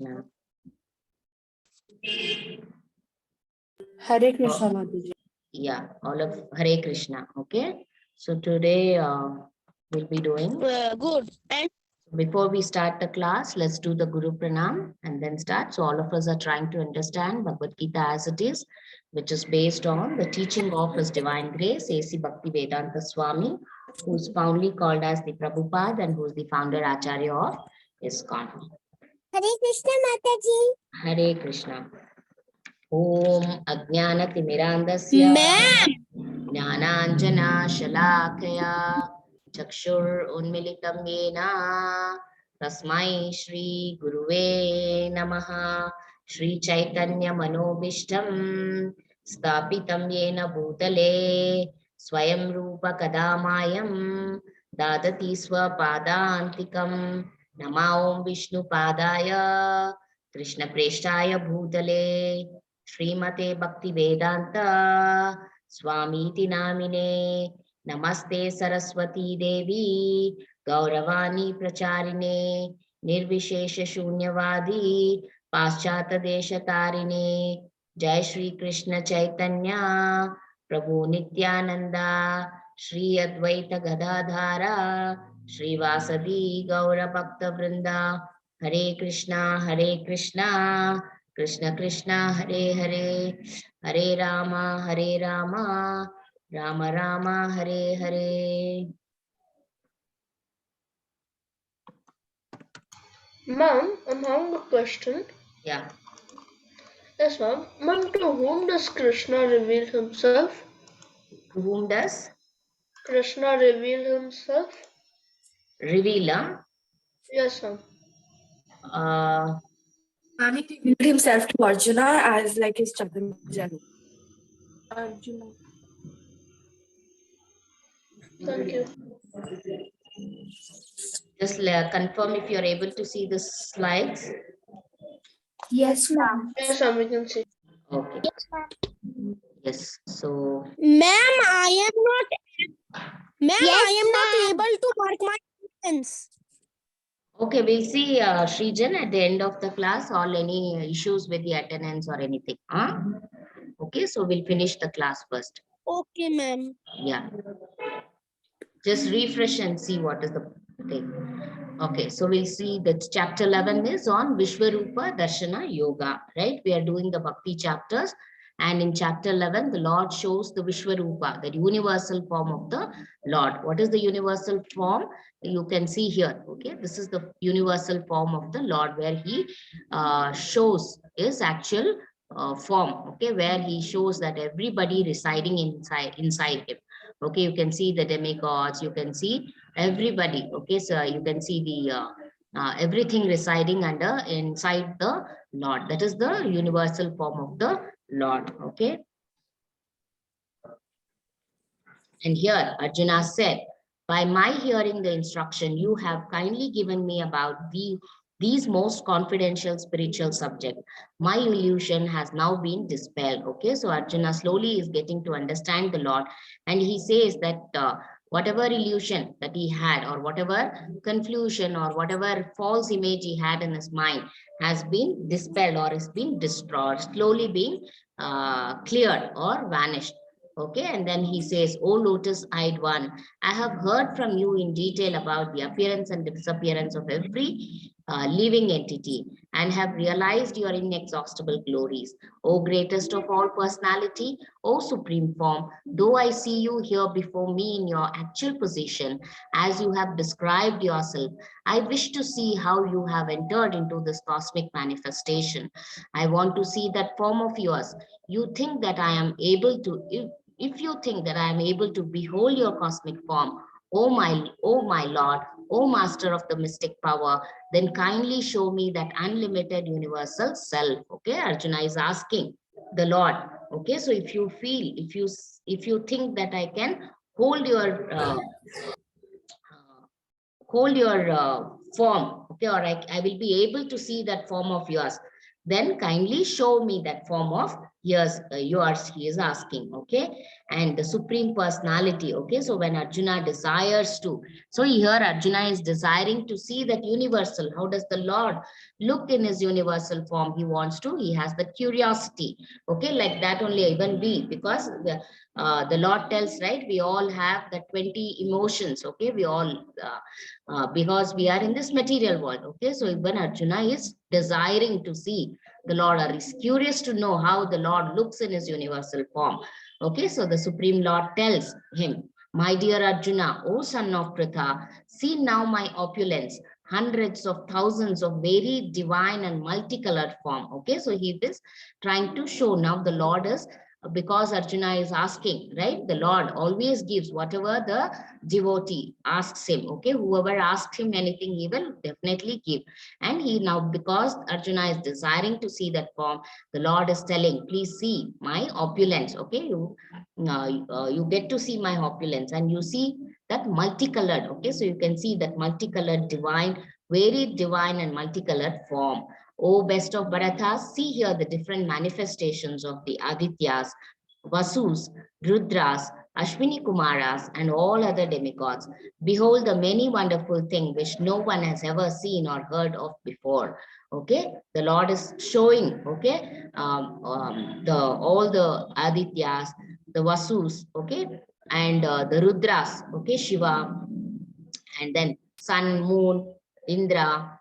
Krishna. Hare Krishna, Mathaji. Yeah, all of Hare Krishna. Okay. So today we'll be doing. Good. And Before we start the class, let's do the Guru Pranam and then start. So all of us are trying to understand Bhagavad Gita as it is, which is based on the teaching of His Divine Grace, A.C. Bhakti Vedanta Swami, who's fondly called as the Prabhupada and who's the founder Acharya of ISKCON. Hare Krishna, Mataji. Hare Krishna. Om Ajnanatimirandasya Jnananjana Shalakaya Chakshur Unmilitam Yena Tasmai Shri Guruve Namaha Shri Chaitanya Manobishtam Stapitam Yena Bhutale Swayam Rupa Kadamayam Dadati Swapadantikam Nama Om Vishnu Padaya Krishna Preshtaya Bhutale Srimate Bhakti Vedanta Swamiti Namine Namaste Saraswati Devi Gauravani Pracharine Nirvishesha Shunyavadi Paschata Desha Tarine Jai Shri Krishna Chaitanya Prabhu Nityananda Shri Advaita Gadadhara Shri Vasadi Gaura Bhakta Vrinda Hare Krishna, Krishna Krishna, Hare Hare, Hare Rama, Rama Rama, Hare Hare. Ma'am, I'm having a question. Yeah. Yes, ma'am. Ma'am, to whom does Krishna reveal himself? To whom does? Krishna reveal himself? Reveal, Yes, ma'am. He revealed himself to Arjuna as like his Chakrajalu. Arjuna. Thank you. Just confirm if you're able to see the slides. Yes, ma'am. Yes, ma'am, we can see. Okay. Yes. So. Ma'am, I am not able to mark my attendance. Okay, we'll see, Srijan, at the end of the class, all any issues with the attendance or anything. Huh? Okay, so we'll finish the class first. Okay, ma'am. Yeah. Just refresh and see what is the thing. Okay, so we'll see that chapter 11 is on Vishwarupa Darshana Yoga, right? We are doing the Bhakti chapters. And in chapter 11, the Lord shows the Vishwarupa, the universal form of the Lord. What is the universal form? You can see here, okay? This is the universal form of the Lord where he shows his actual form, okay? Where he shows that everybody residing inside him. Okay, you can see the demigods, you can see everybody, okay? So you can see the everything residing inside the Lord. That is the universal form of the Lord, okay? And here Arjuna said, by my hearing the instruction you have kindly given me about these most confidential spiritual subject, my illusion has now been dispelled. Okay, so Arjuna slowly is getting to understand the Lord, and he says that whatever illusion that he had, or whatever confusion or whatever false image he had in his mind has been dispelled or has been destroyed, slowly being cleared or vanished. Okay, and then he says, "O lotus-eyed one, I have heard from you in detail about the appearance and disappearance of every living entity and have realized your inexhaustible glories. O greatest of all personality, O supreme form, though I see you here before me in your actual position, as you have described yourself, I wish to see how you have entered into this cosmic manifestation. I want to see that form of yours. You think that I am able to, if you think that I am able to behold your cosmic form, O my Lord, O Master of the mystic power, then kindly show me that unlimited universal self." Okay, Arjuna is asking the Lord. Okay, so if you feel, if you think that I can hold your form, okay, or I will be able to see that form of yours, then kindly show me that form of yours, he is asking, okay? And the Supreme Personality, okay? So when Arjuna desires to, so here Arjuna is desiring to see that universal. How does the Lord look in his universal form? He wants to, he has the curiosity, okay? Like that only even we, because the Lord tells, right? We all have the 20 emotions, okay? We all, because we are in this material world, okay? So even Arjuna is desiring to see the Lord, or is curious to know how the Lord looks in his universal form. Okay, so the Supreme Lord tells him, my dear Arjuna, O son of Pritha, see now my opulence, hundreds of thousands of very divine and multicolored form. Okay, so he is trying to show now the Lord is, because Arjuna is asking, right? The Lord always gives whatever the devotee asks him. Okay, whoever asks him anything, he will definitely give. And he now, because Arjuna is desiring to see that form, the Lord is telling, please see my opulence. Okay, you get to see my opulence, and you see that multicolored. Okay, so you can see that multicolored divine, very divine and multicolored form. Oh, best of Bharatas, see here the different manifestations of the Adityas, Vasus, Rudras, Ashwini Kumaras, and all other demigods. Behold the many wonderful things which no one has ever seen or heard of before. Okay, the Lord is showing, okay, the all the Adityas, the Vasus, okay, and the Rudras, okay, Shiva, and then sun, moon, Indra,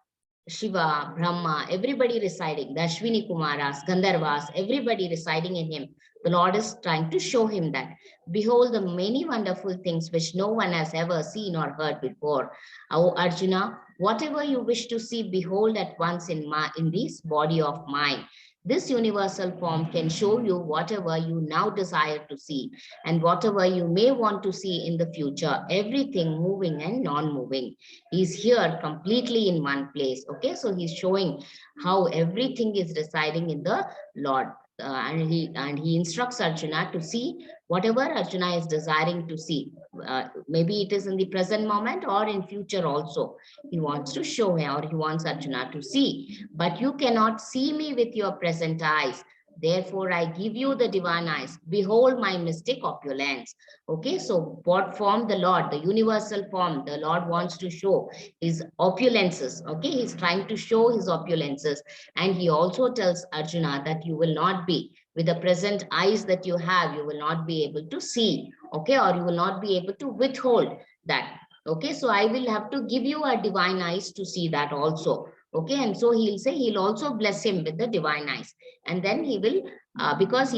Shiva, Brahma, everybody residing, the Ashwini Kumaras, Gandharvas, everybody residing in him. The Lord is trying to show him that. Behold the many wonderful things which no one has ever seen or heard before. O Arjuna, whatever you wish to see, behold at once in this body of mine. This universal form can show you whatever you now desire to see, and whatever you may want to see in the future, everything moving and non-moving. He's here completely in one place. Okay, so he's showing how everything is residing in the Lord. And he instructs Arjuna to see whatever Arjuna is desiring to see. Maybe it is in the present moment or in future also. He wants to show him, or he wants Arjuna to see. But you cannot see me with your present eyes. Therefore, I give you the divine eyes. Behold my mystic opulence. Okay, so what form the Lord, the universal form, the Lord wants to show his opulences. Okay, he's trying to show his opulences. And he also tells Arjuna that you will not be, with the present eyes that you have, you will not be able to see. Okay, or you will not be able to withhold that. Okay, so I will have to give you a divine eyes to see that also. Okay, and so he'll say, he'll also bless him with the divine eyes. And then he will, because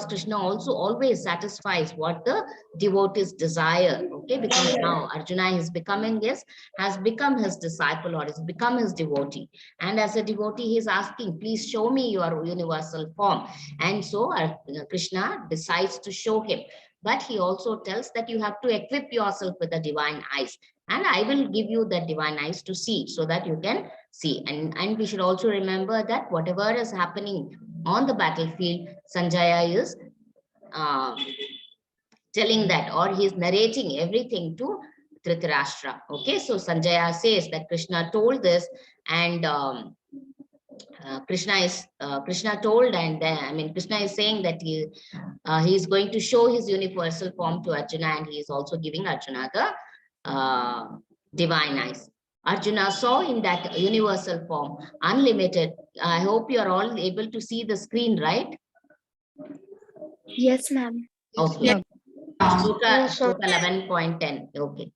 Krishna also always satisfies what the devotees desire. Okay, because now Arjuna is becoming has become his disciple, or has become his devotee. And as a devotee, he is asking, please show me your universal form. And so Krishna decides to show him. But he also tells that you have to equip yourself with the divine eyes. And I will give you the divine eyes to see, so that you can see. And we should also remember that whatever is happening on the battlefield, Sanjaya is telling that, or he's narrating everything to Dhritarashtra. Okay, so Sanjaya says that Krishna told this, and Krishna told, and Krishna is saying that he is going to show his universal form to Arjuna, and he is also giving Arjuna the divine eyes. Arjuna saw in that universal form unlimited. I hope you are all able to see the screen, right? Yes, ma'am. Okay. Shloka Yes, ma'am. 11.10. Okay,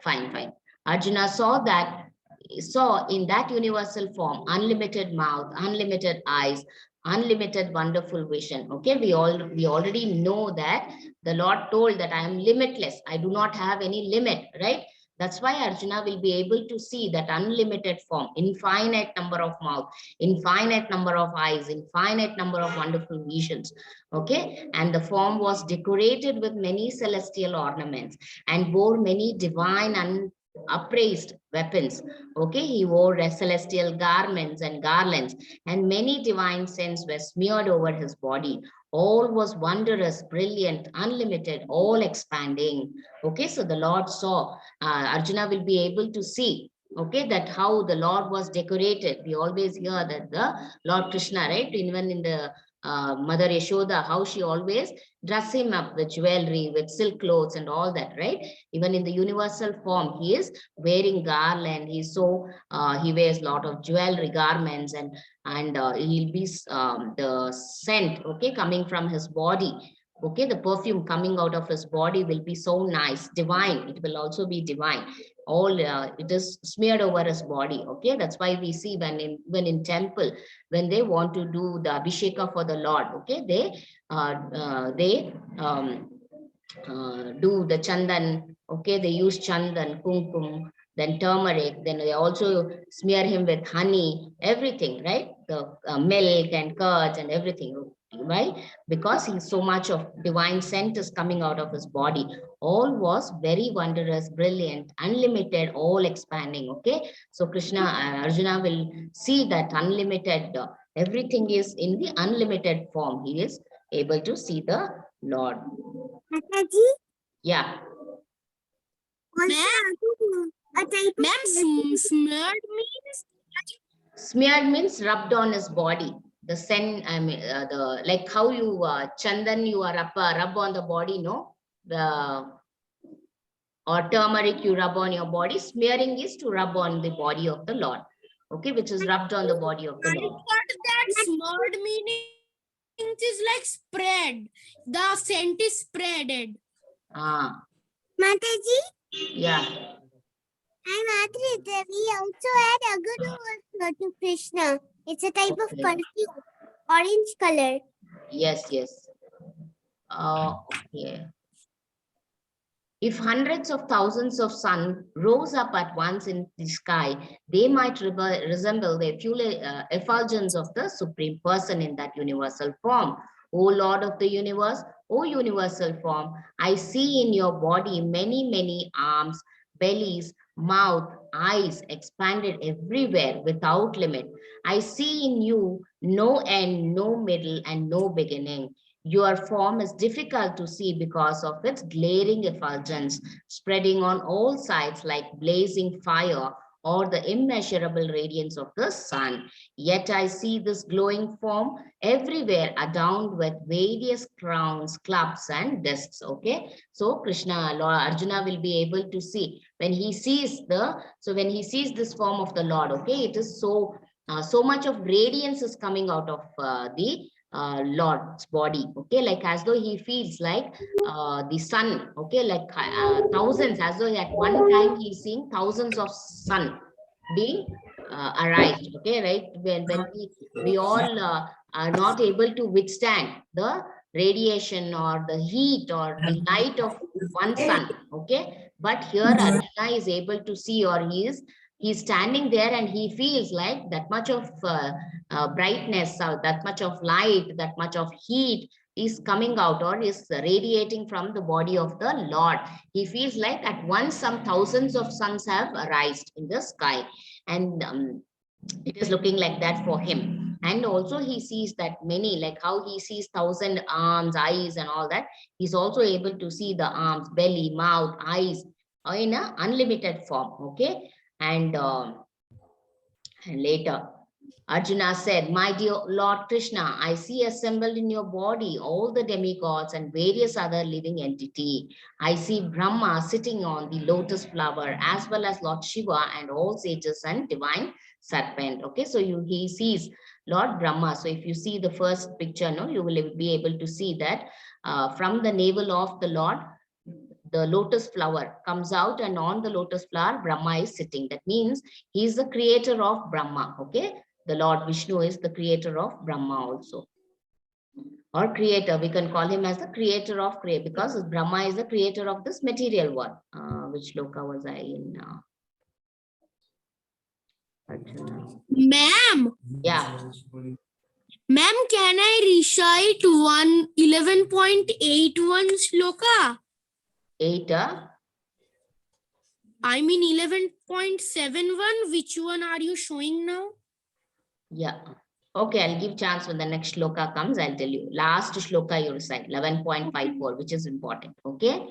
fine. Arjuna saw in that universal form unlimited mouth, unlimited eyes, unlimited wonderful vision. Okay, we already know that the Lord told that I am limitless. I do not have any limit, right? That's why Arjuna will be able to see that unlimited form, infinite number of mouth, infinite number of eyes, infinite number of wonderful visions. Okay, and the form was decorated with many celestial ornaments and bore many divine and upraised weapons. Okay, he wore celestial garments and garlands, and many divine scents were smeared over his body. All was wondrous, brilliant, unlimited, all expanding. Okay, so the Lord saw, Arjuna will be able to see, okay, that how the Lord was decorated. We always hear that the Lord Krishna, right, even in the Mother Yashoda, how she always dress him up with jewelry, with silk clothes and all that, right? Even in the universal form, he is wearing garland. He's so he wears a lot of jewelry, garments, and he'll be the scent, okay, coming from his body. Okay, the perfume coming out of his body will be so nice, divine. It will also be divine. All it is smeared over his body. Okay, that's why we see when in temple, when they want to do the abhisheka for the Lord, okay, they do the chandan. Okay, they use chandan, kumkum, then turmeric, then they also smear him with honey, everything, right? The milk and curds and everything. Right? Because he's so much of divine scent is coming out of his body. All was very wondrous, brilliant, unlimited, all expanding. Okay, so Krishna, Arjuna will see that unlimited, everything is in the unlimited form. He is able to see the Lord. Mathaji, Yeah. ma'am, smeared means? Smeared means rubbed on his body. The scent, I mean, the like how you chandan you are rub on the body, no? Or turmeric you rub on your body. Smearing is to rub on the body of the Lord. Okay, which is rubbed on the body of the I Lord. thought that smeared meaning is like spread. The scent is spreaded. Ah, Mataji, yeah. I'm Adrita. We also add Aguru to Krishna. It's a type of Okay. perfume, orange color. Yes, yes. Okay. If hundreds of thousands of sun rose up at once in the sky, they might resemble the effulgence of the Supreme Person in that universal form. O Lord of the universe, O universal form, I see in your body many, many arms, bellies, mouth, eyes expanded everywhere without limit. I see in you no end, no middle, and no beginning. Your form is difficult to see because of its glaring effulgence, spreading on all sides like blazing fire or the immeasurable radiance of the sun. Yet I see this glowing form everywhere adorned with various crowns, clubs, and discs. Okay, so Krishna, Lord Arjuna will be able to see when he sees this form of the Lord. Okay, it is so much of radiance is coming out of the Lord's body. Okay, like as though he feels like the sun. Okay, like thousands, as though at one time he's seeing thousands of sun being arise. Okay, right? When we all are not able to withstand the radiation or the heat or the light of one sun. Okay, but here Arjuna is able to see, or he's standing there and he feels like that much of brightness, that much of light, that much of heat is coming out or is radiating from the body of the Lord. He feels like at once some thousands of suns have arisen in the sky, and it is looking like that for him. And also he sees that many, like how he sees 1,000 arms, eyes, and all that. He's also able to see the arms, belly, mouth, eyes in a unlimited form. Okay, and later Arjuna said, my dear Lord Krishna, I see assembled in your body all the demigods and various other living entity. I see Brahma sitting on the lotus flower, as well as Lord Shiva and all sages and divine serpent. Okay, so he sees Lord Brahma. So if you see the first picture, no, you will be able to see that from the navel of the Lord, the lotus flower comes out, and on the lotus flower, Brahma is sitting. That means he is the creator of Brahma. Okay, the Lord Vishnu is the creator of Brahma also, or creator. We can call him as the creator of create, because Brahma is the creator of this material world. Which loka was I in? Ma'am, Yeah, ma'am, can I recite 11.81 shloka? 8. I mean 11.71. Which one are you showing now? Yeah. Okay, I'll give chance when the next shloka comes. I'll tell you. Last shloka you recite 11.54, which is important. Okay.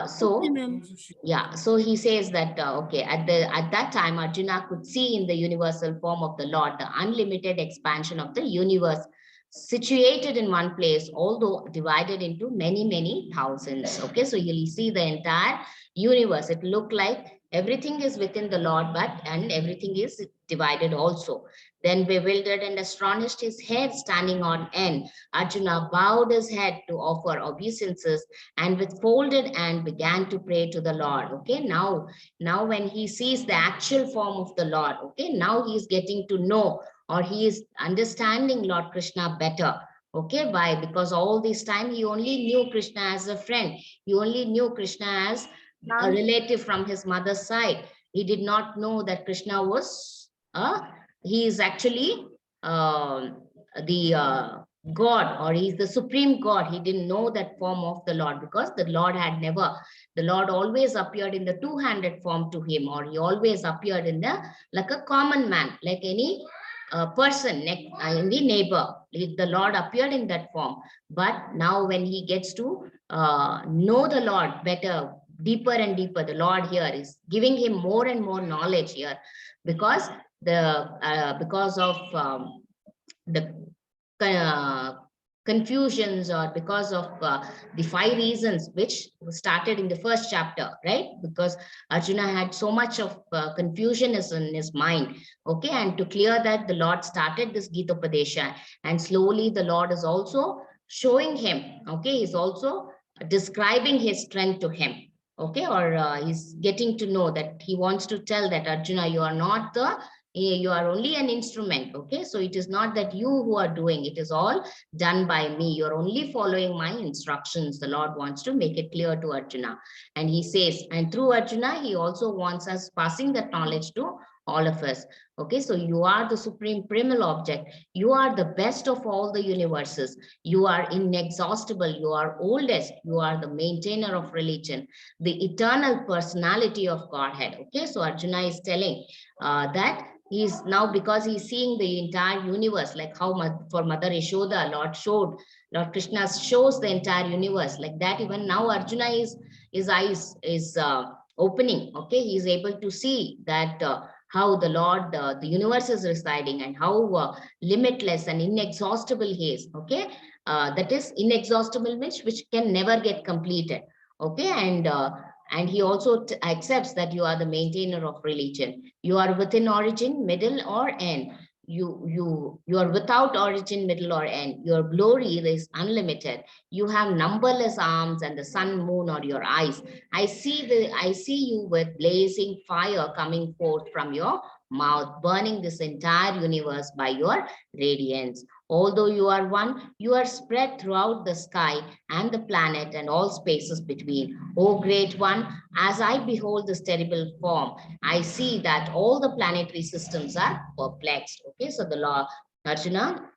So. Ma'am. Yeah, so he says that okay, at that time Arjuna could see in the universal form of the Lord the unlimited expansion of the universe, situated in one place, although divided into many, many thousands. Okay, so you'll see the entire universe. It looked like everything is within the Lord, and everything is divided also. Then bewildered and astonished, his head standing on end, Arjuna bowed his head to offer obeisances and with folded hand began to pray to the Lord. Okay, now when he sees the actual form of the Lord, okay, now he is getting to know, or he is understanding Lord Krishna better. Okay, why? Because all this time he only knew Krishna as a friend. He only knew Krishna as a relative from his mother's side. He did not know that Krishna was, he is actually the God, or he's the supreme God. He didn't know that form of the Lord, because the Lord had never, the Lord always appeared in the two-handed form to him, or he always appeared in the, like a common man, like any person in the neighbor. The Lord appeared in that form. But now when he gets to know the Lord better, deeper and deeper, the Lord here is giving him more and more knowledge here, because because of the confusions, or because of the 5 reasons which started in the first chapter, right? Because Arjuna had so much of confusion in his mind. Okay, and to clear that, the Lord started this Gita Padesha, and slowly the Lord is also showing him, okay, he's also describing his strength to him. Okay, or he's getting to know that he wants to tell that, Arjuna, you are not the, you are only an instrument. Okay, so it is not that you who are doing, it is all done by me. You're only following my instructions. The Lord wants to make it clear to Arjuna. And he says, and through Arjuna, he also wants us passing that knowledge to all of us. Okay, so you are the supreme primal object. You are the best of all the universes. You are inexhaustible. You are oldest. You are the maintainer of religion, the eternal personality of Godhead. Okay, so Arjuna is telling that he's now, because he's seeing the entire universe, like how for Mother Yashoda, Lord Krishna shows the entire universe. Like that, even now Arjuna his eyes is opening. Okay, he's able to see that how the Lord, the universe is residing, and how limitless and inexhaustible he is. Okay, that is inexhaustible, which can never get completed. Okay, and he also accepts that you are the maintainer of religion. You are within origin, middle, or end. You are without origin, middle, or end. Your glory is unlimited. You have numberless arms, and the sun, moon, or your eyes. I see you with blazing fire coming forth from your mouth, burning this entire universe by your radiance. Although you are one, you are spread throughout the sky and the planet and all spaces between. O great one, as I behold this terrible form, I see that all the planetary systems are perplexed. Okay, so the Lord Arjuna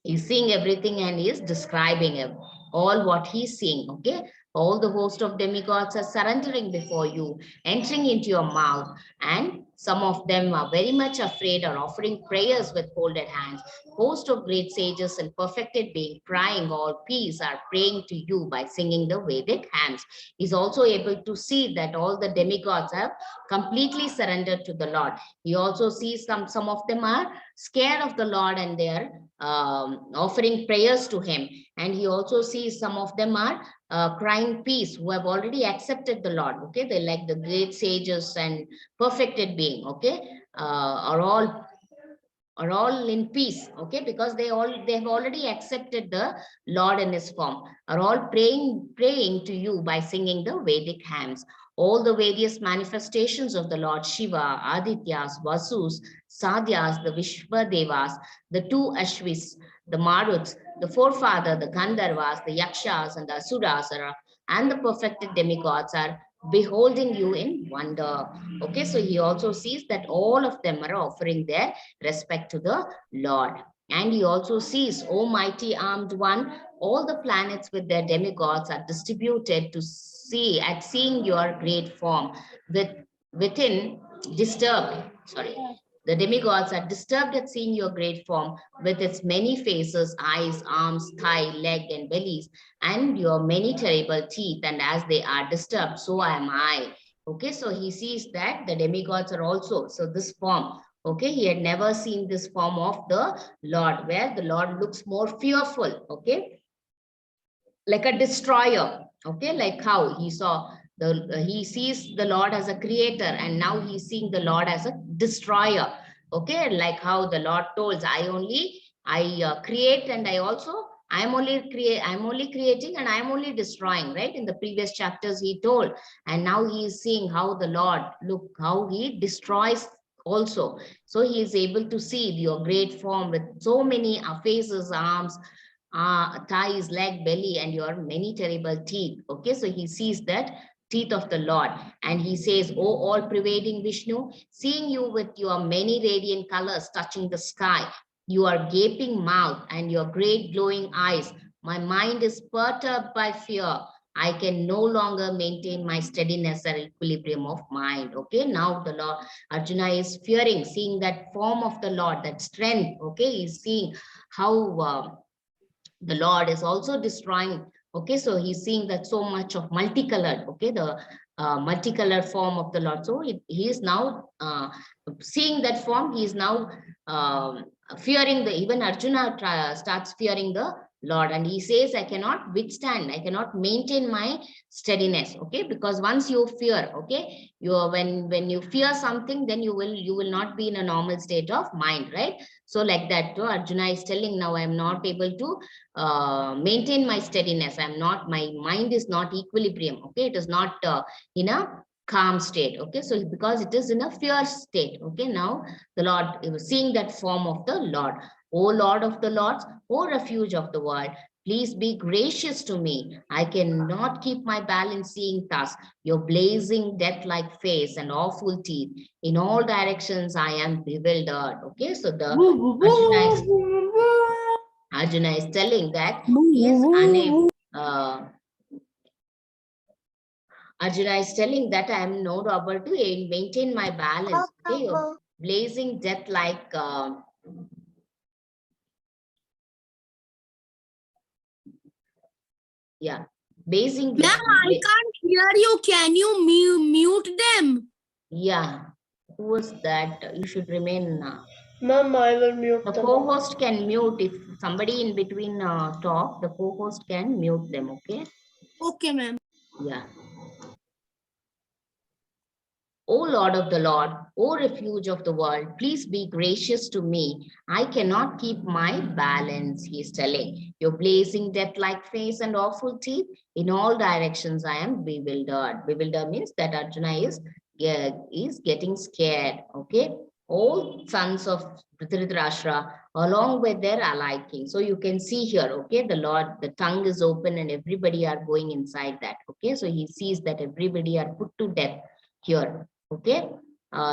is seeing everything, and he is describing all what he's seeing. Okay, all the host of demigods are surrendering before you, entering into your mouth, and some of them are very much afraid, or offering prayers with folded hands. Host of great sages and perfected being, crying all peace, are praying to you by singing the Vedic hymns. He's also able to see that all the demigods have completely surrendered to the Lord. He also sees some of them are scared of the Lord, and they are offering prayers to him. And he also sees some of them are crying peace, who have already accepted the Lord. Okay, they, like the great sages and perfected being, okay, are all in peace. Okay, because they have already accepted the Lord in his form, are all praying to you by singing the Vedic hymns. All the various manifestations of the Lord Shiva, Adityas, Vasus, Sadhyas, the Vishwadevas, the 2 Ashvis, the Maruts, the forefather, the Gandharvas, the Yakshas, and the Asuras, and the perfected demigods are beholding you in wonder. Okay, so he also sees that all of them are offering their respect to the Lord. And he also sees, O mighty armed one, all the planets with their demigods are distributed to see, at seeing your great form, within disturbed, sorry, the demigods are disturbed at seeing your great form, with its many faces, eyes, arms, thigh, leg, and bellies, and your many terrible teeth. And as they are disturbed, so am I. Okay, so he sees that the demigods are also, so this form, Okay, he had never seen this form of the Lord, where the Lord looks more fearful. Okay, like a destroyer. Okay, like how he saw he sees the Lord as a creator, and now he's seeing the Lord as a destroyer. Okay, like how the Lord told, I create, and I'm only creating, and I'm only destroying, right? In the previous chapters he told, and now he is seeing how the Lord, look how he destroys also. So he is able to see your great form with so many faces, arms, thighs, leg, belly, and your many terrible teeth. Okay, so he sees that teeth of the Lord, and he says, "Oh, all pervading Vishnu, seeing you with your many radiant colors touching the sky, your gaping mouth and your great glowing eyes, my mind is perturbed by fear. I can no longer maintain my steadiness and equilibrium of mind." Okay, now the Lord Arjuna is fearing, seeing that form of the Lord, that strength. Okay, he's seeing how the Lord is also destroying. Okay, so he's seeing that so much of multicolored. Okay, the multicolored form of the Lord. So he is now seeing that form. He is now fearing the, even Arjuna starts fearing the Lord, and he says, I cannot withstand, I cannot maintain my steadiness. Okay, because once you fear, okay, you are, when you fear something, then you will not be in a normal state of mind, right? So like that, Arjuna is telling, now I am not able to maintain my steadiness. I'm not, my mind is not equilibrium. Okay, it is not in a calm state. Okay, so because it is in a fear state. Okay, now the Lord, seeing that form of the Lord, O Lord of the Lords, O refuge of the world, please be gracious to me. I cannot keep my balance seeing thus your blazing death-like face and awful teeth. In all directions I am bewildered. Okay, so the Arjuna is telling that he is unable. Arjuna is telling that I am not able to maintain my balance. Okay, blazing death like yeah, blazing Ma'am, death. I can't hear you. Can you mute them? Yeah, who was that? You should remain. Ma'am, I will mute The them. co-host can mute if somebody in between talk. The co-host can mute them. Okay. Okay, ma'am. Yeah. O Lord of the Lord, O refuge of the world, please be gracious to me. I cannot keep my balance, he is telling. Your blazing death-like face and awful teeth, in all directions I am bewildered. Bewildered means that Arjuna is getting scared. Okay. All sons of Dhritarashtra, along with their ally king. So you can see here, okay, the Lord, the tongue is open and everybody are going inside that. Okay. So he sees that everybody are put to death here. Okay,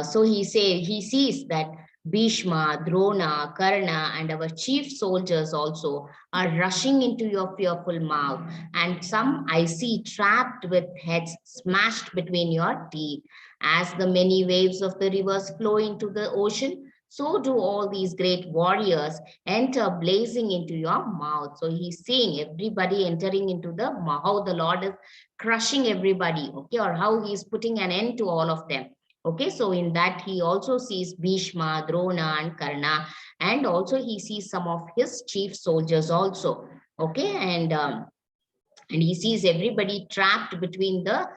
so he sees that Bhishma, Drona, Karna, and our chief soldiers also are rushing into your fearful mouth, and some I see trapped with heads smashed between your teeth. As the many waves of the rivers flow into the ocean, so do all these great warriors enter blazing into your mouth. So he's seeing everybody entering into the mouth, how the Lord is crushing everybody, okay, or how he's putting an end to all of them. Okay, so in that he also sees Bhishma, Drona, and Karna, and also he sees some of his chief soldiers also. Okay, and he sees everybody trapped between the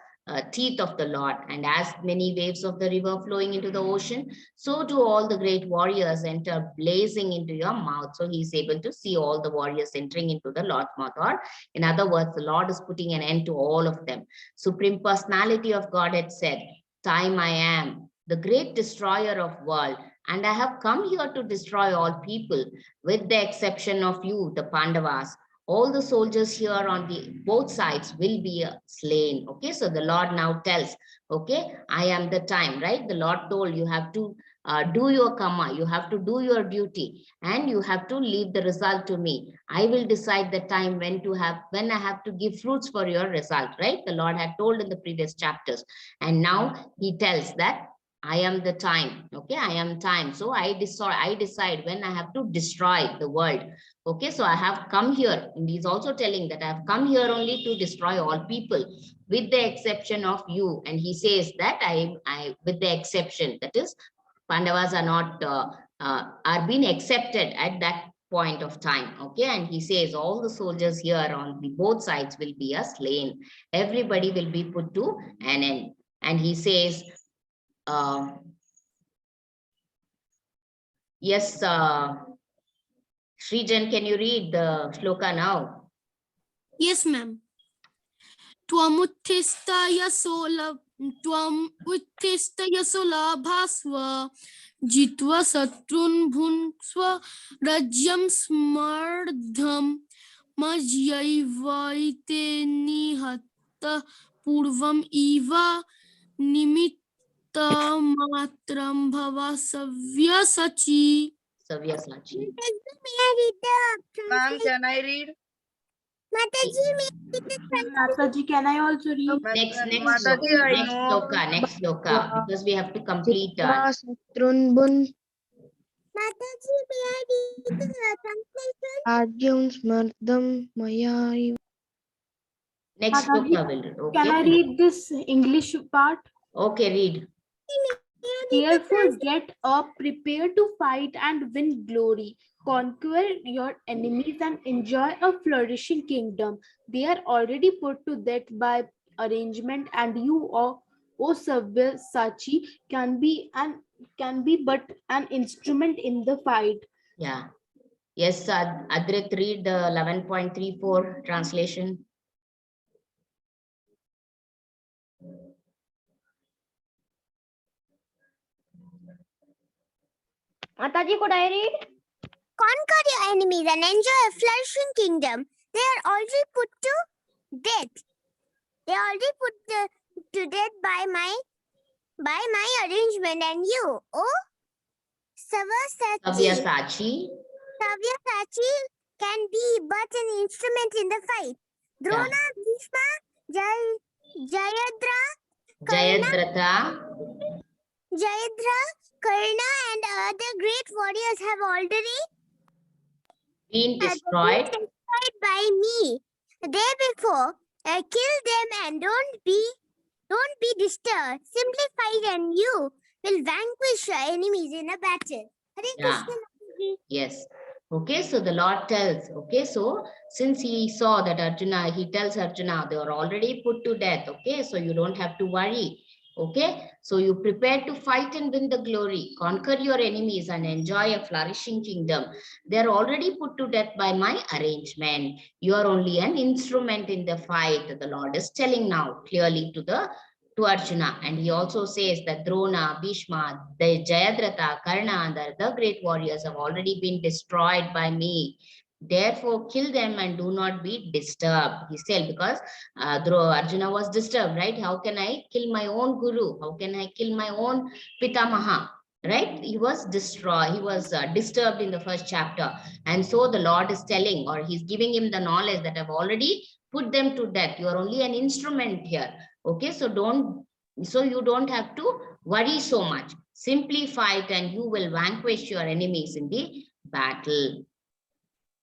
teeth of the Lord. And as many waves of the river flowing into the ocean, so do all the great warriors enter blazing into your mouth. So he's able to see all the warriors entering into the Lord's mouth. Or in other words, the Lord is putting an end to all of them. Supreme Personality of Godhead said, time I am, the great destroyer of world, and I have come here to destroy all people, with the exception of you, the Pandavas. All the soldiers here on the both sides will be slain. Okay, so the Lord now tells, okay, I am the time, right? The Lord told you have to do your karma, you have to do your duty, and you have to leave the result to me. I will decide the time when I have to give fruits for your result, right? The Lord had told in the previous chapters, and now he tells that I am the time. Okay, I am time. So I decide when I have to destroy the world. Okay, so I have come here, and he's also telling that I have come here only to destroy all people, with the exception of you. And he says that I with the exception, that is, Pandavas are not are being accepted at that point of time. Okay, and he says all the soldiers here on the both sides will be slain. Everybody will be put to an end. And he says, yes, Srijan, can you read the shloka now? Yes, ma'am. Twamuttistaya solabhasva jitva satrun bhunsva rajyam smardham majyaivaite nihatta purvam eva nimitta matram bhava savyasachi. Savyasachi. Ma'am, can I read? Mathaji, can I also read? Next Mataji, shloka, I know. next shloka, because we have to complete. Satrunbun Adyam Smardam Maya. Next Mataji, shloka will read. can I Okay. read this English part? Okay, read. Therefore, get up, prepare to fight and win glory. Conquer your enemies and enjoy a flourishing kingdom. They are already put to death by arrangement, and you, O Sabyasachi, can be but an instrument in the fight. Yeah. Yes, Adrit, read the 11.34 translation. Mataji, could I read? Conquer your enemies and enjoy a flourishing kingdom. They are already put to death. They are already put to death by my arrangement, and you, oh Sabyasachi. Sabyasachi, can be but an instrument in the fight. Drona, Bhishma, Jayadra, Jayadratha. Karna, and other great warriors have already Been destroyed by me. The day before, kill them and don't be disturbed. Simply fight and you will vanquish your enemies in a battle. Hare Yeah. Krishna, Mataji. Yes. Okay, so the Lord tells, okay, so since he saw that Arjuna, he tells Arjuna, they are already put to death, okay, so you don't have to worry, okay, so you prepare to fight and win the glory, conquer your enemies and enjoy a flourishing kingdom. They are already put to death by my arrangement. You are only an instrument in the fight, the Lord is telling now clearly to Arjuna. And he also says that Drona, Bhishma, the Jayadratha, Karna, the great warriors have already been destroyed by me. Therefore, kill them and do not be disturbed. He said, because Arjuna was disturbed, right? How can I kill my own guru? How can I kill my own Pitamaha? Right? He was destroyed. He was disturbed in the first chapter. And so the Lord is telling, or he's giving him the knowledge that I've already put them to death. You are only an instrument here. Okay, so you don't have to worry so much. Simply fight and you will vanquish your enemies in the battle.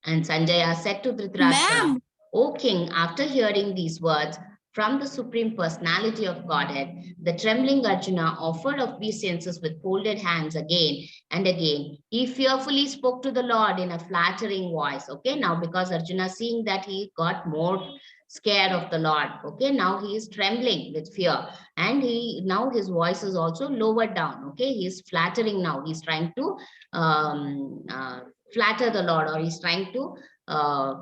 And Sanjaya said to Dhritarashtra, O king, after hearing these words from the Supreme Personality of Godhead, the trembling Arjuna offered obeisances with folded hands again and again. He fearfully spoke to the Lord in a flattering voice. Okay, now because Arjuna, seeing that he got more scared of the Lord, okay, now he is trembling with fear, and now his voice is also lowered down. Okay, he is flattering now. He's trying to flatter the Lord, or he's trying to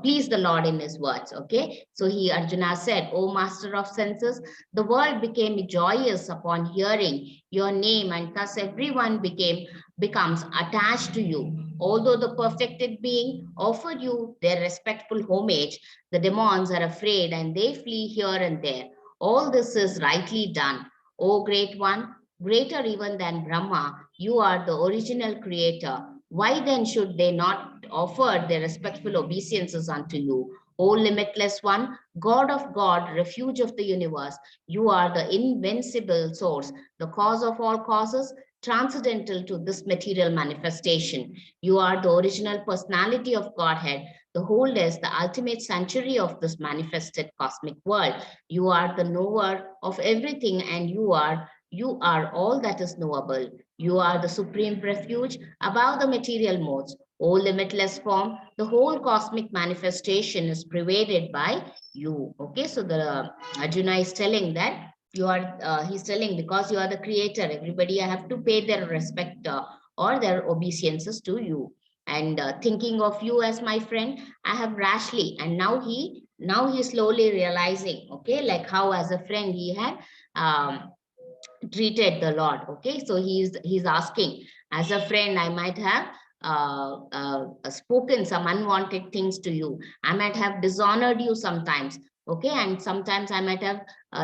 please the Lord in his words. Okay, so Arjuna said, O master of senses, the world became joyous upon hearing your name, and thus everyone becomes attached to you. Although the perfected being offered you their respectful homage, the demons are afraid and they flee here and there. All this is rightly done. O great one, greater even than Brahma, you are the original creator. Why then should they not offer their respectful obeisances unto you? O limitless one, God of God, refuge of the universe, you are the invincible source, the cause of all causes, transcendental to this material manifestation. You are the original personality of Godhead, the wholeness, the ultimate sanctuary of this manifested cosmic world. You are the knower of everything, and you are all that is knowable. You are the supreme refuge above the material modes. O limitless form, the whole cosmic manifestation is pervaded by you. Okay, so the Arjuna is telling that you are, he's telling, because you are the creator, everybody have to pay their respect or their obeisances to you. And thinking of you as my friend, I have rashly, and now he's slowly realizing, okay, like how as a friend he had treated the Lord. Okay, so he's asking, as a friend, I might have spoken some unwanted things to you. I might have dishonored you sometimes. Okay, and sometimes I might have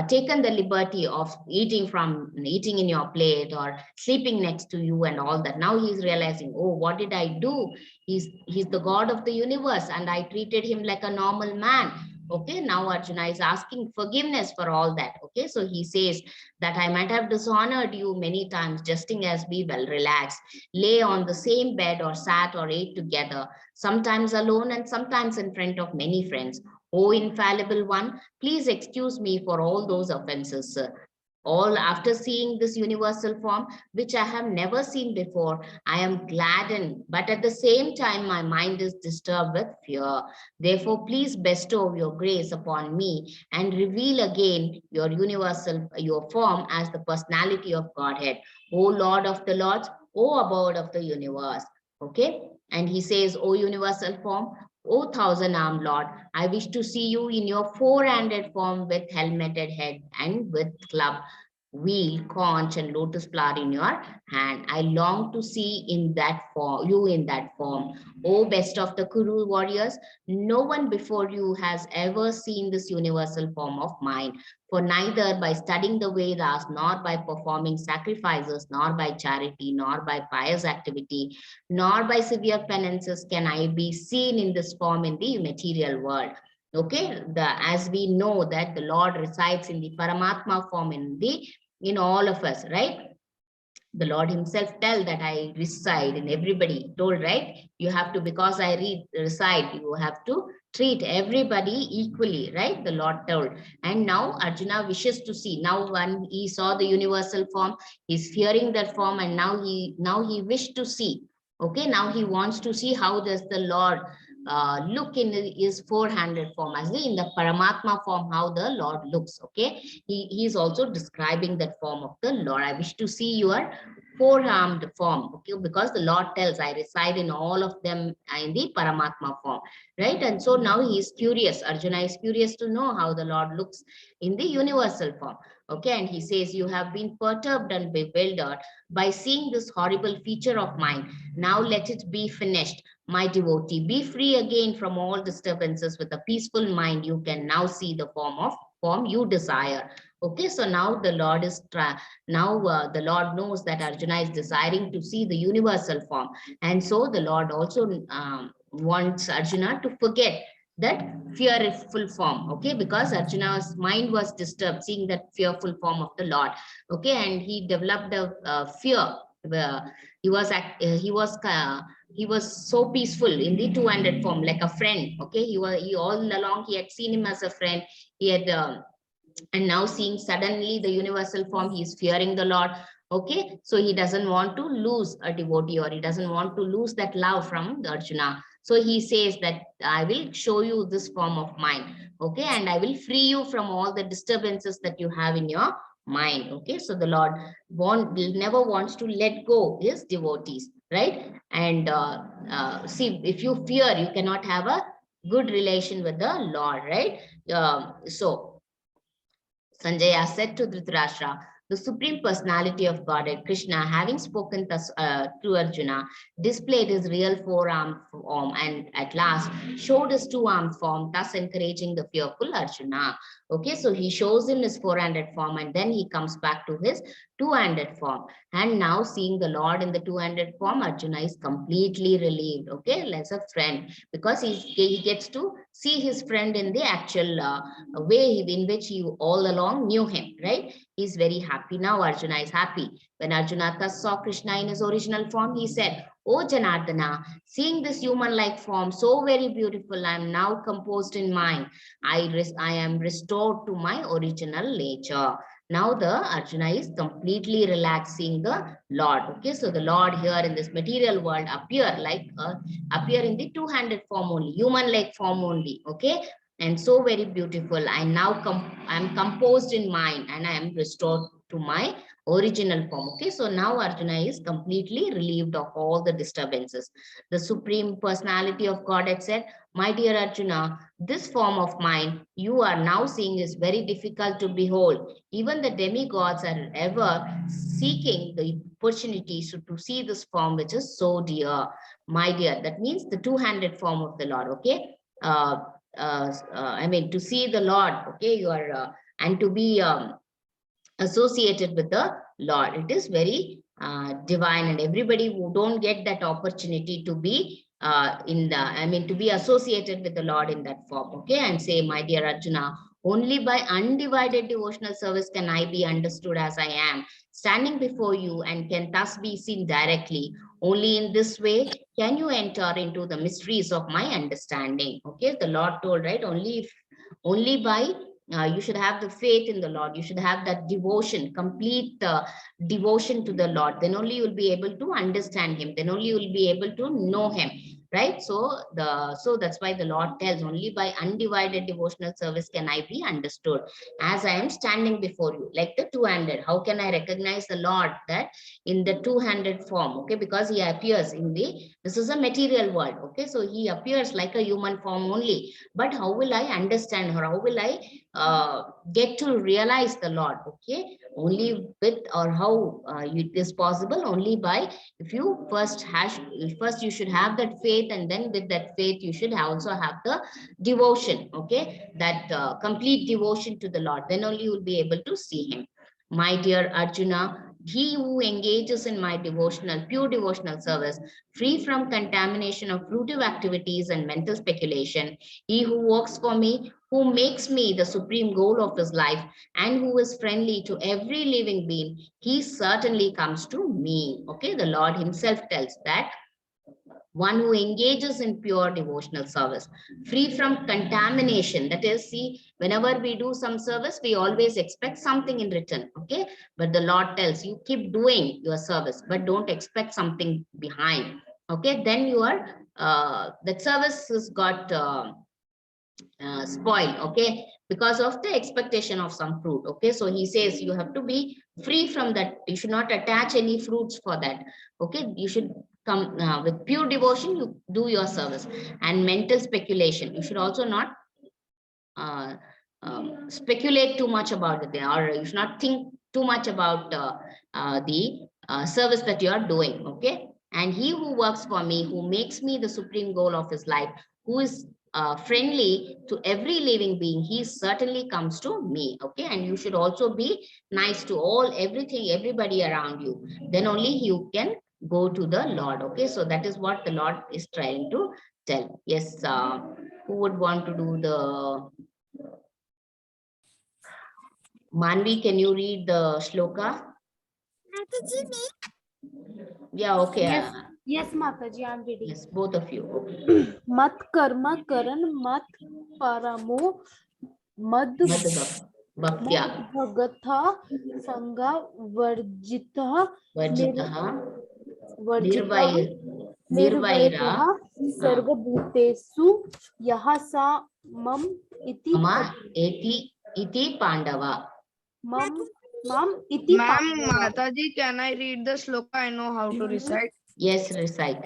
taken the liberty of eating in your plate or sleeping next to you and all that. Now he's realizing, oh, what did I do? He's the God of the universe, and I treated him like a normal man. Okay, now Arjuna is asking forgiveness for all that. Okay, so he says that I might have dishonored you many times, jesting as we well relaxed, lay on the same bed or sat or ate together, sometimes alone and sometimes in front of many friends. O infallible one, please excuse me for all those offenses, sir. All after seeing this universal form, which I have never seen before, I am gladdened, but at the same time, my mind is disturbed with fear. Therefore, please bestow your grace upon me and reveal again your universal, your form as the personality of Godhead. O Lord of the Lords, O abode of the universe. Okay. And he says, O universal form, O thousand-armed Lord, I wish to see you in your four-handed form with helmeted head and with club, wheel, conch, and lotus flower in your hand. I long to see in that form, you in that form. O best of the Kuru warriors, no one before you has ever seen this universal form of mine. For neither by studying the Vedas, nor by performing sacrifices, nor by charity, nor by pious activity, nor by severe penances can I be seen in this form in the material world. Okay, as we know that the Lord resides in the Paramatma form in all of us, right? The Lord himself tell that I reside in everybody, told, right? You have to, because I reside, you have to treat everybody equally, right? The Lord told. And now Arjuna wishes to see. Now when he saw the universal form, he's fearing that form, and now he wished to see. Okay, now he wants to see how does the Lord look in his four-handed form, as in the Paramatma form, how the Lord looks. Okay, he's also describing that form of the Lord. I wish to see your four-armed form. Okay, because the Lord tells, I reside in all of them in the Paramatma form, right? And so now he is curious. Arjuna is curious to know how the Lord looks in the universal form. Okay, and he says, you have been perturbed and bewildered by seeing this horrible feature of mine. Now let it be finished. My devotee, be free again from all disturbances. With a peaceful mind, you can now see the form you desire. Okay, so now the Lord is the Lord knows that Arjuna is desiring to see the universal form, and so the Lord also wants Arjuna to forget that fearful form. Okay, because Arjuna's mind was disturbed seeing that fearful form of the Lord. Okay, and he developed a fear. He was he was so peaceful in the two-handed form, like a friend. Okay, he all along he had seen him as a friend. He had and now seeing suddenly the universal form, he is fearing the Lord. Okay, so he doesn't want to lose a devotee, or he doesn't want to lose that love from the Arjuna. So he says that I will show you this form of mine. Okay, and I will free you from all the disturbances that you have in your mind. Okay, so the Lord never wants to let go his devotees, right? And see, if you fear, you cannot have a good relation with the Lord, right? So Sanjaya said to Dhritarashtra, the Supreme Personality of Godhead, Krishna, having spoken thus to Arjuna, displayed his real four-armed form and at last showed his two-armed form, thus encouraging the fearful Arjuna. Okay, so he shows him his four-handed form, and then he comes back to his two-handed form. And now seeing the Lord in the two-handed form, Arjuna is completely relieved, okay, as a friend, because he gets to see his friend in the actual way in which he all along knew him, right? He's very happy. Now Arjuna is happy. When Arjuna thus saw Krishna in his original form, he said, O Janardana, seeing this human-like form so very beautiful, I am now composed in mind. I am restored to my original nature. Now the Arjuna is completely relaxing the Lord. Okay, so the Lord here in this material world appear in the two-handed form only, human-like form only. Okay, and so very beautiful. I now I'm composed in mind and I am restored to my original form. Okay, so now Arjuna is completely relieved of all the disturbances. The Supreme Personality of Godhead said, "My dear Arjuna, this form of mine you are now seeing is very difficult to behold. Even the demigods are ever seeking the opportunity to see this form which is so dear. My dear," that means the two-handed form of the Lord. Okay, I mean, to see the Lord. Okay, you are and to be associated with the Lord. It is very divine, and everybody who don't get that opportunity to be to be associated with the Lord in that form. Okay, and say, "My dear Arjuna, only by undivided devotional service can I be understood as I am, standing before you, and can thus be seen directly. Only in this way can you enter into the mysteries of my understanding." Okay, the Lord told, right? Only by you should have the faith in the Lord. You should have that devotion, complete devotion to the Lord. Then only you will be able to understand Him. Then only you will be able to know Him. Right? So that's why the Lord tells, "Only by undivided devotional service can I be understood, as I am standing before you." Like the two-handed. How can I recognize the Lord? That in the two-handed form. Okay, because He appears in this is a material world. Okay, so He appears like a human form only. But how will I understand her? How will I get to realize the Lord? Okay, only with, or how it is possible? Only by, if you first you should have that faith, and then with that faith you should also have the devotion. Okay, that complete devotion to the Lord. Then only you will be able to see Him. My dear Arjuna, he who engages in my pure devotional service, free from contamination of fruitive activities and mental speculation, he who works for me, who makes me the supreme goal of his life, and who is friendly to every living being, he certainly comes to me. Okay, the Lord Himself tells that one who engages in pure devotional service, free from contamination. That is, see, whenever we do some service, we always expect something in return. Okay, but the Lord tells you, keep doing your service, but don't expect something behind. Okay, then that service has got spoil. Okay, because of the expectation of some fruit. Okay, so He says you have to be free from that. You should not attach any fruits for that. Okay, you should come with pure devotion, you do your service. And mental speculation, you should also not uh, speculate too much about it, or you should not think too much about the service that you are doing. Okay, and he who works for me, who makes me the supreme goal of his life, who is friendly to every living being, he certainly comes to me. Okay, and you should also be nice to everybody around you. Then only you can go to the Lord. Okay, so that is what the Lord is trying to tell. Yes, who would want to do the Manvi? Can you read the shloka? Yeah, okay. Yes, Mataji, I'm reading. Yes, both of you. Okay. Mat karma karan mat paramo mad Bhaktya bhagatha sanga varjita Vajitaha varjita Nirvaira sarva bhutesu yaha mam iti Mama iti Pandava. mam iti Ma'am, Pandava. Mathaji, can I read the sloka? I know how to recite. Yes, recite.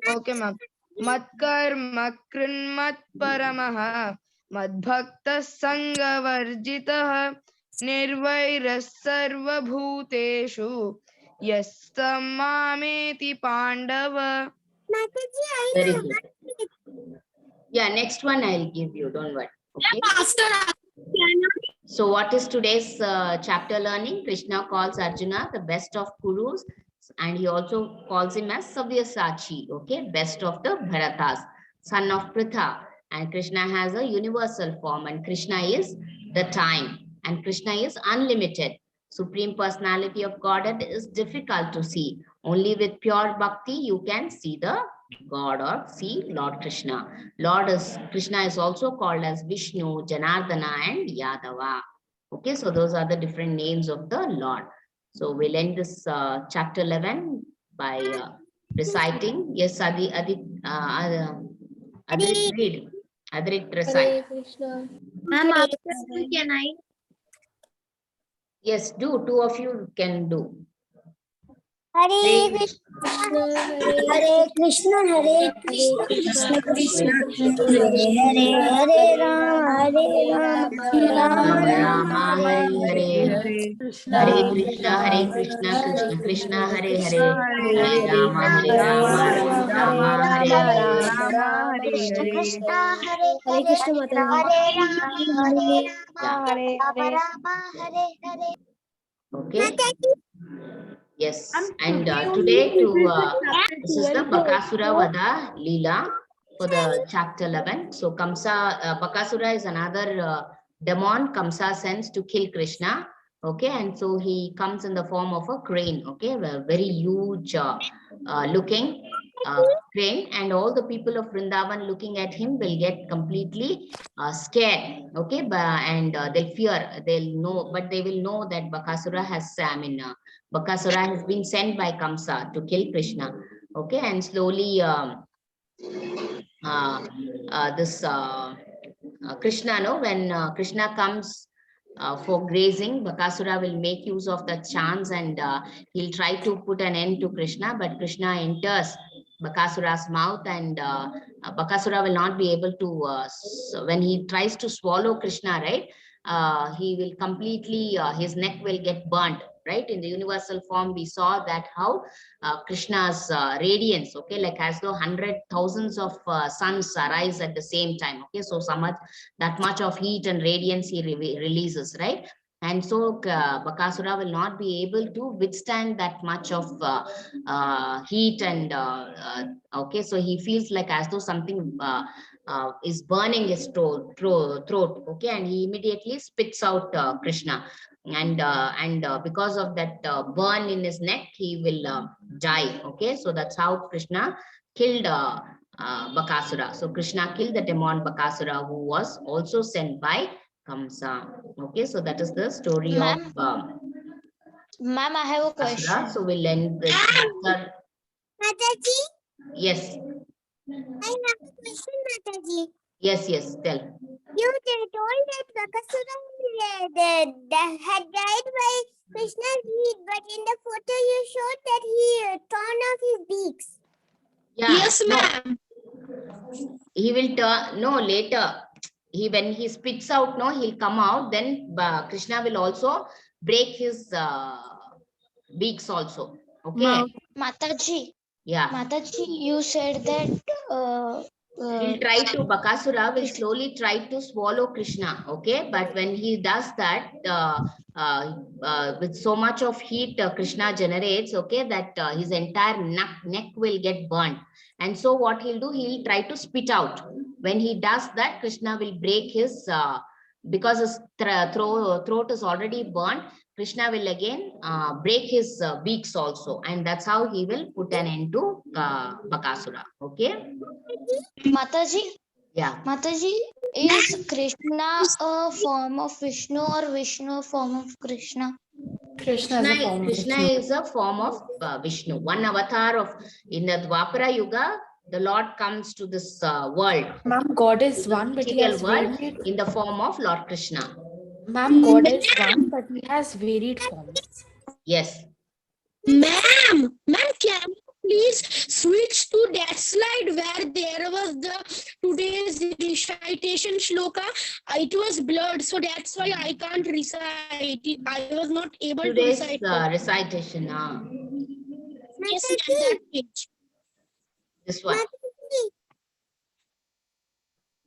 Okay, ma'am. Matkarma krinmat paramaha madbhakta sangavarjitah nirvairas sarva bhuteshu yastamameti pandava. Very good. Yeah, next one I'll give you. Don't worry. Okay. So what is today's chapter learning? Krishna calls Arjuna the best of Kurus, and he also calls him as Sabyasachi, okay, best of the Bharatas, son of Pritha. And Krishna has a universal form, and Krishna is the time, and Krishna is unlimited. Supreme Personality of Godhead is difficult to see. Only with pure bhakti you can see the God or see Lord Krishna. Krishna is also called as Vishnu, Janardana, and Yadava. Okay, so those are the different names of the Lord. So we'll end this chapter 11 by reciting. Yes, Adrit, read. Adrit, recite. Ma'am, after can I? Yes, do. Two of you can do. Hare Hare Krishna, Hare Krishna, Hare Krishna, Krishna Krishna, Hare Hare, Hare Rama, Rama Rama Rama, Hare Hare. Krishna, Hare Krishna, Krishna Krishna, Hare Hare. Hare Rama, Rama Rama, Hare Hare. Krishna Krishna, Hare Krishna, Hare Rama, Rama Rama, Hare Hare. Okay. Yes, And and today today only we will do chapter this is the 12 Bakasura also. Vada Leela for the chapter 11. So Bakasura is another demon Kamsa sends to kill Krishna. Okay, and so he comes in the form of a crane. Okay, a very huge looking crane, and all the people of Vrindavan looking at him will get completely scared. Okay, and they'll fear. They'll know, but they will know that Bakasura has Bakasura has been sent by Kamsa to kill Krishna. Okay, and slowly Krishna, no, when Krishna comes for grazing, Bakasura will make use of the chance, and he'll try to put an end to Krishna, but Krishna enters Bakasura's mouth, and Bakasura will not be able to, when he tries to swallow Krishna, right, he will completely, his neck will get burnt, right? In the universal form, we saw that how Krishna's radiance, okay, like as though 100,000s of suns arise at the same time, okay, so that much of heat and radiance he releases, right? And so Bakasura will not be able to withstand that much of heat, and okay, so he feels like as though something is burning his throat, okay, and he immediately spits out Krishna, and because of that burn in his neck, he will die. Okay, so that's how Krishna killed Bakasura. So Krishna killed the demon Bakasura, who was also sent by Kamsa. Okay, so that is the story of Ma'am, I have a Bakasura. question. So we'll end this chapter. Mataji, Yes, I have a question, Mataji. yes, tell. You told that Bakasura had died by Krishna's heat, but in the photo you showed that he torn off his beaks. Yeah, Yes, no, ma'am. he will turn, no, later. When he spits out, no, he'll come out, then Krishna will also break his beaks also. Okay. Mataji, Yeah. Mataji, you said that He'll try to, Bakasura will slowly try to swallow Krishna. Okay. But when he does that, with so much of heat Krishna generates, okay, that his entire neck will get burnt. And so what he'll do, he'll try to spit out. When he does that, Krishna will break his, because his throat is already burnt, Krishna will again break his beaks also. And that's how he will put an end to Bakasura. Okay. Mataji, Yeah. Mataji, is Krishna a form of Vishnu or Vishnu a form of Krishna? Krishna is a form of Vishnu. One avatar of, in the Dwapara Yuga, the Lord comes to this world. Ma'am, God is one, but he Material has world varied. in the form of Lord Krishna. Ma'am, God is one, but he has varied forms. Yes. Ma'am, can you please switch to that slide where there was the today's recitation shloka? It was blurred, so that's why I can't recite it. I was not able Today's to recite recitation. Yes, ma'am, that page. This one.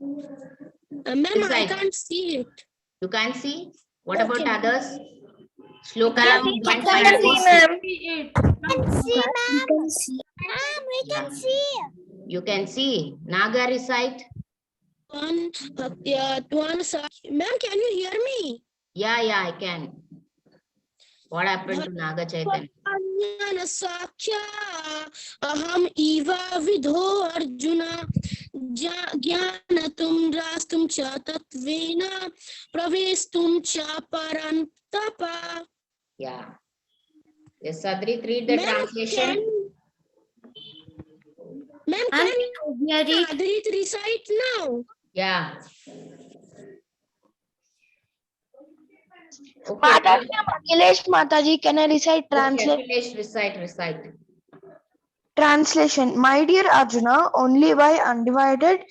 Ma'am, This I side. can't see it. You can't see? What about others? Shloka We 1.54. We can see. Ma'am, we can see. You can see. Naga recite. Ma'am, can you hear me? Yeah, I can. What happened to Naga Chaitanya? Aham eva vidho arjuna jnana Chartum Rastum Cha Tatvena Pravestum Cha Parantapa. Yeah. Yes, Sadrit, read the Ma'am, translation. Ma'am, Ma'am, can we are read. Adrit recite now? Yeah. Okay. Mataji, Akhilesh Mataji, can I recite Okay, Akhilesh, recite. translation? My dear Arjuna, only by undivided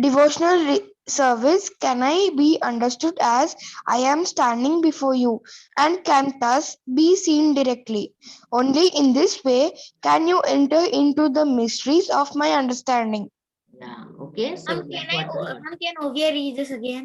devotional service can I be understood as I am standing before you and can thus be seen directly. Only in this way can you enter into the mysteries of my understanding. Yeah. Okay. So Ma'am, that's what we. Ma'am, can Ovia read this again?